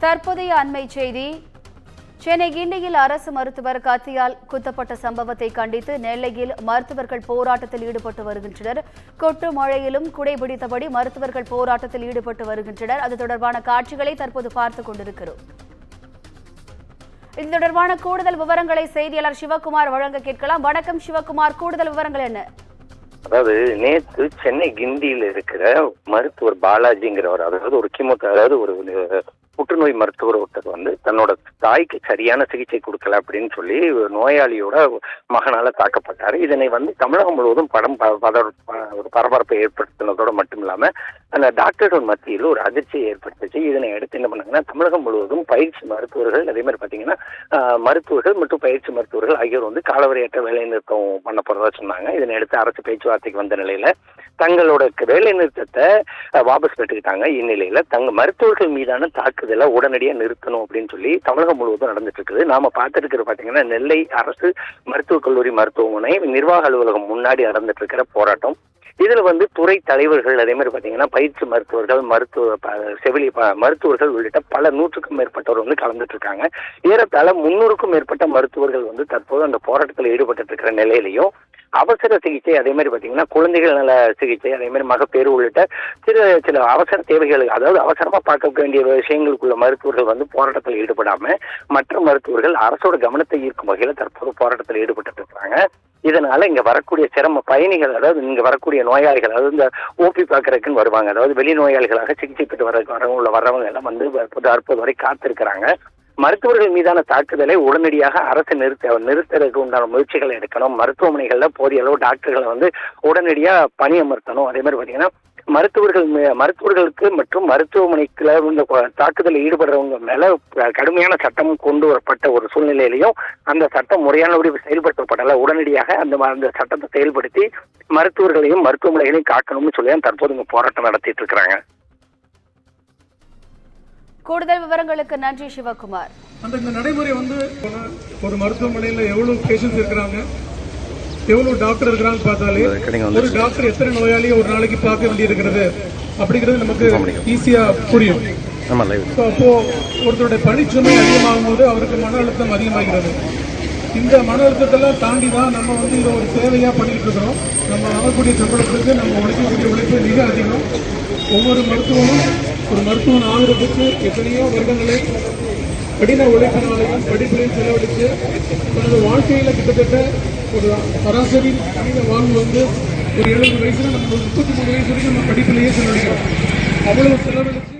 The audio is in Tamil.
தற்போதைய அண்மை செய்தி. சென்னை கிண்டியில் அரசு மருத்துவர் கத்தியால் குத்தப்பட்ட சம்பவத்தை கண்டித்து நெல்லையில் மருத்துவர்கள் போராட்டத்தில் ஈடுபட்டு வருகின்றனர். கொட்டு மழையிலும் குடைபிடித்தபடி மருத்துவர்கள் போராட்டத்தில் ஈடுபட்டு வருகின்றனர். அது தொடர்பான காட்சிகளை தற்போது பார்த்துக் கொண்டிருக்கிறோம். இது தொடர்பான கூடுதல் விவரங்களை செய்தியாளர் சிவகுமார் வழங்க கேட்கலாம். வணக்கம் சிவகுமார், கூடுதல் விவரங்கள் என்ன? அதாவது நேற்று சென்னை கிண்டியில் இருக்கிற மருத்துவர் பாலாஜிங்கிறவர், அதாவது ஒரு அதாவது ஒரு புற்றுநோய் மருத்துவர் ஒருத்தர் தன்னோட தாய்க்கு சரியான சிகிச்சை கொடுக்கல அப்படின்னு சொல்லி நோயாளியோட மகனால தாக்கப்பட்டாரு. இதனை தமிழகம் முழுவதும் ஒரு பரபரப்பை ஏற்படுத்தினதோட மட்டும் இல்லாம அந்த டாக்டர்கள் மத்தியில் ஒரு அதிர்ச்சியை ஏற்படுத்துச்சு. இதனை அடுத்து என்ன பண்ணாங்கன்னா, தமிழகம் முழுவதும் பயிற்சி மருத்துவர்கள், அதே மாதிரி பாத்தீங்கன்னா மருத்துவர்கள் மற்றும் பயிற்சி மருத்துவர்கள் ஆகியோர் காலவரையற்ற வேலை நிறுத்தம் பண்ண போறதா சொன்னாங்க. இதனை அடுத்து அரசு பேச்சுவார்த்தைக்கு வந்த நிலையில தங்களோட வேலை நிறுத்தத்தை வாபஸ் பெற்றுக்கிட்டாங்க. இந்நிலையில மருத்துவர்கள் மீதான தாக்குதலை உடனடியாக நிறுத்தணும் அப்படின்னு சொல்லி தமிழகம் முழுவதும் நடந்துட்டு இருக்குது. நாம பார்த்துட்டு இருக்கிற பாத்தீங்கன்னா நெல்லை அரசு மருத்துவக் கல்லூரி மருத்துவமனை நிர்வாக அலுவலகம் முன்னாடி நடந்துட்டு இருக்கிற போராட்டம். இதுல துறை தலைவர்கள், அதே மாதிரி பாத்தீங்கன்னா பயிற்சி மருத்துவர்கள், மருத்துவர்கள் உள்ளிட்ட பல நூற்றுக்கும் மேற்பட்டவர் கலந்துட்டு இருக்காங்க. ஏறத்தாழ 300க்கும் மேற்பட்ட மருத்துவர்கள் தற்போது அந்த போராட்டத்தில் ஈடுபட்டு இருக்கிற நிலையிலையும் அவசர சிகிச்சை, அதே மாதிரி பாத்தீங்கன்னா குழந்தைகள் நல சிகிச்சை, அதே மாதிரி மகப்பேறு உள்ளிட்ட சில அவசர தேவைகளுக்கு, அதாவது அவசரமா பார்க்க வேண்டிய விஷயங்களுக்குள்ள மருத்துவர்கள் போராட்டத்தில் ஈடுபடாம மற்ற மருத்துவர்கள் அரசோட கவனத்தை ஈர்க்கும் வகையில தற்போது போராட்டத்தில் ஈடுபட்டு இருக்காங்க. இதனால இங்க வரக்கூடிய சிரம பயணிகள், அதாவது இங்க வரக்கூடிய நோயாளிகள், அதாவது இந்த ஓபி பார்க்கறதுக்குன்னு வருவாங்க, அதாவது வெளி நோயாளிகளாக சிகிச்சை பெற்று வர்றவங்க எல்லாம் தற்போது வரை காத்திருக்கிறாங்க. மருத்துவர்கள் மீதான தாக்குதலை உடனடியாக அரசு நிறுத்துறதுக்கு உண்டான முயற்சிகளை எடுக்கணும். மருத்துவமனைகள்ல போதிய அளவு டாக்டர்களை உடனடியா பணியமர்த்தணும். அதே மாதிரி பாத்தீங்கன்னா மருத்துவர்களுக்கு மற்றும் மருத்துவமனைக்குள்ள இந்த தாக்குதலில் ஈடுபடுறவங்க மேல கடுமையான சட்டம் கொண்டு வரப்பட்ட ஒரு சூழ்நிலையிலையும் அந்த சட்டம் முறையானபடி செயல்படுத்தப்படல. உடனடியாக அந்த சட்டத்தை செயல்படுத்தி மருத்துவர்களையும் மருத்துவமனைகளையும் காக்கணும்னு சொல்லி தற்போது இங்க போராட்டம் நடத்திட்டு இருக்கிறாங்க. கூடுதல் விவரங்களுக்கு நன்றி சிவகுமார். இந்த நடைமுறை ஒரு மருத்துவமனையில எவ்வளவு பேஷண்ட்ஸ் இருக்கிறாங்க, எவ்வளவு டாக்டர் இருக்கிறாங்க பார்த்தாலே ஒரு டாக்டர் எத்தனை நோயாளியை ஒரு நாளைக்கு பார்க்க வேண்டியிருக்கிறது அப்படிங்கிறது நமக்கு ஈஸியா புரியும். அப்போ ஒருத்தருடைய பணிச்சுமை அதிகமாகும் போது அவருக்கு மன அழுத்தம் அதிகமாகிறது. இந்த மன அழுத்தத்தெல்லாம் தாண்டி தான் நம்ம இதை ஒரு சேவையா பண்ணிட்டு இருக்கிறோம். நம்ம ஆகக்கூடிய சம்பளத்துக்கு நம்ம உழைக்கக்கூடிய உழைப்பு மிக அதிகம். ஒவ்வொரு மருத்துவமும் ஒரு மருத்துவன் ஆகிறதுக்கு எத்தனையோ வருடங்களை கடின உழைப்பினாலையும் படிப்பிலையும் செலவழித்து தனது வாழ்க்கையில கிட்டத்தட்ட ஒரு சராசரி மனித வாழ்வு ஒரு 70 வயசுல நம்ம 33 வயசு வரைக்கும் நம்ம படிப்பிலேயே செலவழிக்கிறோம். அவ்வளவு செலவழித்து